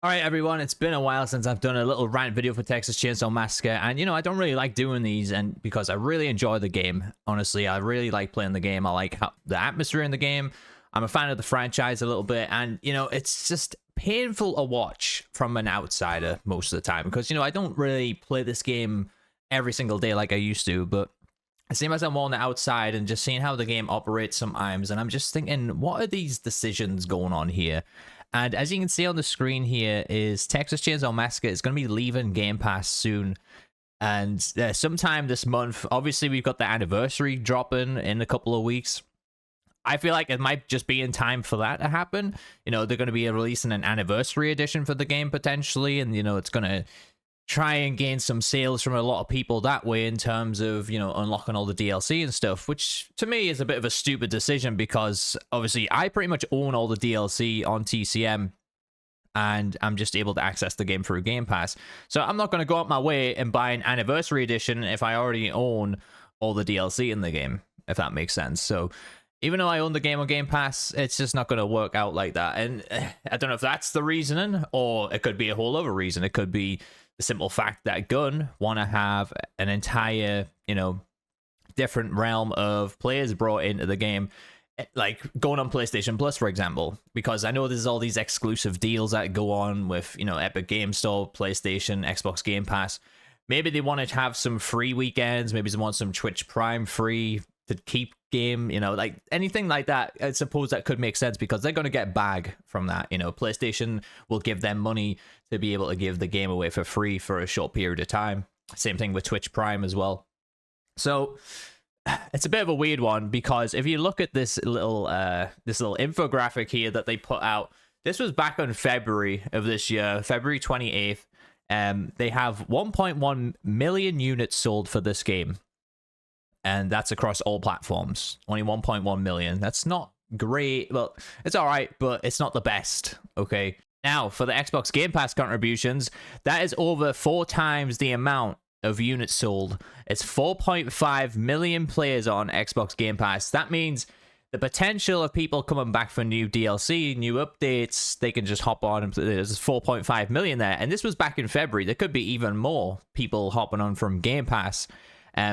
All right, everyone, it's been a while since I've done a little rant video for Texas Chain Saw Massacre, and I don't really like doing these, and because I really enjoy the game. Honestly, I really like playing the game. I like the atmosphere in the game. I'm a fan of the franchise a little bit, and it's just painful to watch from an outsider most of the time because I don't really play this game every single day like I used to, but I see myself on the outside and just seeing how the game operates sometimes, and I'm just thinking, what are these decisions going on here? And as you can see on the screen here is Texas Chain Saw Massacre is going to be leaving Game Pass soon. And sometime this month, obviously we've got the anniversary dropping in a couple of weeks. I feel like it might just be in time for that to happen. They're going to be releasing an anniversary edition for the game potentially. And, it's going to try and gain some sales from a lot of people that way in terms of unlocking all the DLC and stuff, which to me is a bit of a stupid decision because obviously I pretty much own all the DLC on TCM and I'm just able to access the game through Game Pass. So I'm not going to go out my way and buy an anniversary edition if I already own all the DLC in the game, if that makes sense. So even though I own the game on Game Pass, it's just not going to work out like that. And I don't know if that's the reasoning, or it could be a whole other reason. It could be the simple fact that Gun want to have an entire, different realm of players brought into the game, like going on PlayStation Plus, for example, because I know there's all these exclusive deals that go on with, Epic Game Store, PlayStation, Xbox Game Pass. Maybe they want to have some free weekends. Maybe they want some Twitch Prime free to keep game, like anything like that. I suppose that could make sense because they're going to get bag from that. PlayStation will give them money to be able to give the game away for free for a short period of time. Same thing with Twitch Prime as well. So it's a bit of a weird one because if you look at this little infographic here that they put out, this was back on February of this year, February 28th. They have 1.1 million units sold for this game. And that's across all platforms. Only 1.1 million. That's not great. Well, it's all right, but it's not the best. Okay. Now, for the Xbox Game Pass contributions, that is over 4 times the amount of units sold. It's 4.5 million players on Xbox Game Pass. That means the potential of people coming back for new DLC, new updates, they can just hop on and there's 4.5 million there. And this was back in February. There could be even more people hopping on from Game Pass.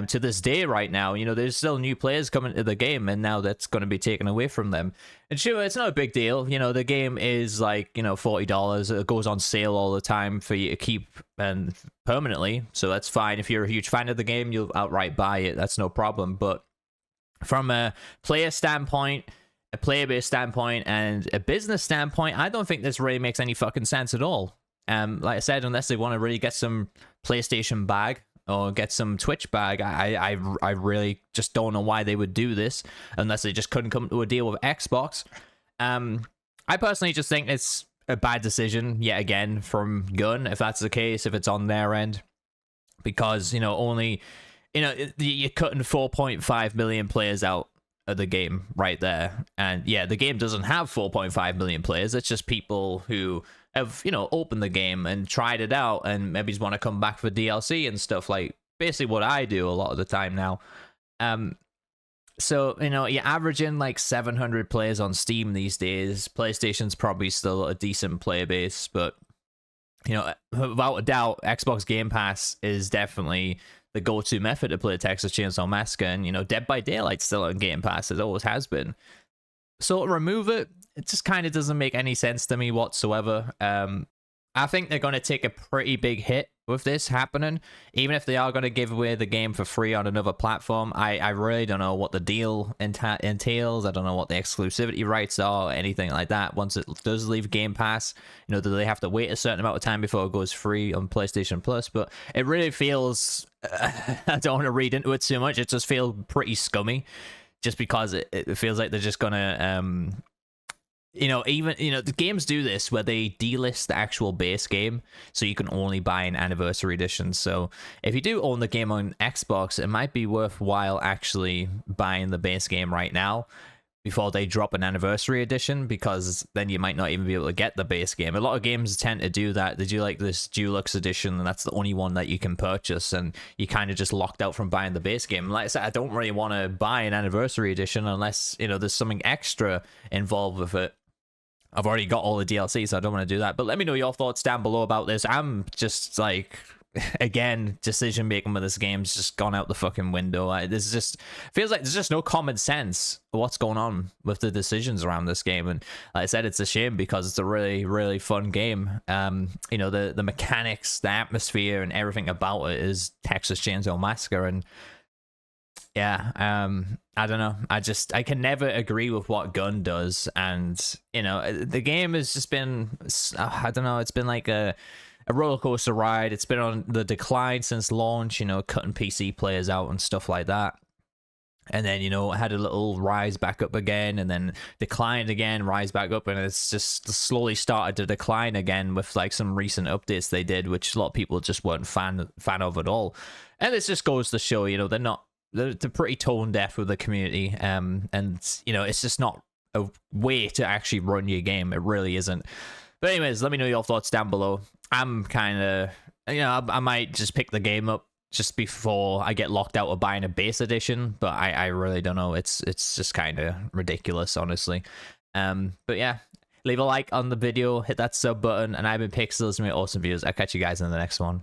To this day right now, there's still new players coming to the game, and now that's going to be taken away from them. And sure, it's not a big deal. The game is like, $40. It goes on sale all the time for you to keep and permanently. So that's fine. If you're a huge fan of the game, you'll outright buy it. That's no problem. But from a player standpoint, a player-based standpoint, and a business standpoint, I don't think this really makes any fucking sense at all. Like I said, unless they want to really get some PlayStation bag, or get some Twitch bag, I really just don't know why they would do this unless they just couldn't come to a deal with Xbox. I personally just think it's a bad decision yet again from Gun, if that's the case, if it's on their end, because only you're cutting 4.5 million players out of the game right there. And yeah, the game doesn't have 4.5 million players. It's just people who have opened the game and tried it out and maybe just want to come back for DLC and stuff, like basically what I do a lot of the time now. So you're averaging like 700 players on Steam these days. PlayStation's probably still a decent player base, but without a doubt, Xbox Game Pass is definitely the go-to method to play Texas Chain Saw Massacre, and Dead by Daylight's still on Game Pass. It always has been. So remove it just kind of doesn't make any sense to me whatsoever. I think they're going to take a pretty big hit with this happening, even if they are going to give away the game for free on another platform. I really don't know what the deal entails. I don't know what the exclusivity rights are or anything like that. Once it does leave Game Pass, do they have to wait a certain amount of time before it goes free on PlayStation Plus? But it really feels, I don't want to read into it too much, it just feels pretty scummy, just because it feels like they're just going to... the games do this where they delist the actual base game, so you can only buy an anniversary edition. So if you do own the game on Xbox, it might be worthwhile actually buying the base game right now before they drop an anniversary edition, because then you might not even be able to get the base game. A lot of games tend to do that. They do like this Deluxe edition, and that's the only one that you can purchase, and you kind of just locked out from buying the base game. Like I said, I don't really want to buy an anniversary edition unless there's something extra involved with it. I've already got all the DLC, so I don't want to do that. But let me know your thoughts down below about this. I'm just like, again, decision making with this game's just gone out the fucking window. There's just feels like there's just no common sense of what's going on with the decisions around this game. And like I said, it's a shame because it's a really, really fun game. You know, the mechanics, the atmosphere, and everything about it is Texas Chain Saw Massacre. And yeah, I don't know. I can never agree with what Gun does. And you know, the game has just been, I don't know. It's been like a roller coaster ride. It's been on the decline since launch, you know, cutting PC players out and stuff like that. And then, you know, it had a little rise back up again, and then declined again, rise back up, and it's just slowly started to decline again with like some recent updates they did, which a lot of people just weren't fan of at all. And this just goes to show, you know, they're pretty tone deaf with the community, and you know, it's just not a way to actually run your game. It really isn't. But anyways, let me know your thoughts down below. I'm kind of, you know, I might just pick the game up just before I get locked out of buying a base edition, but I really don't know. It's just kind of ridiculous, honestly. But yeah, leave a like on the video, hit that sub button, and I've been Pixels, my awesome views. I'll catch you guys in the next one.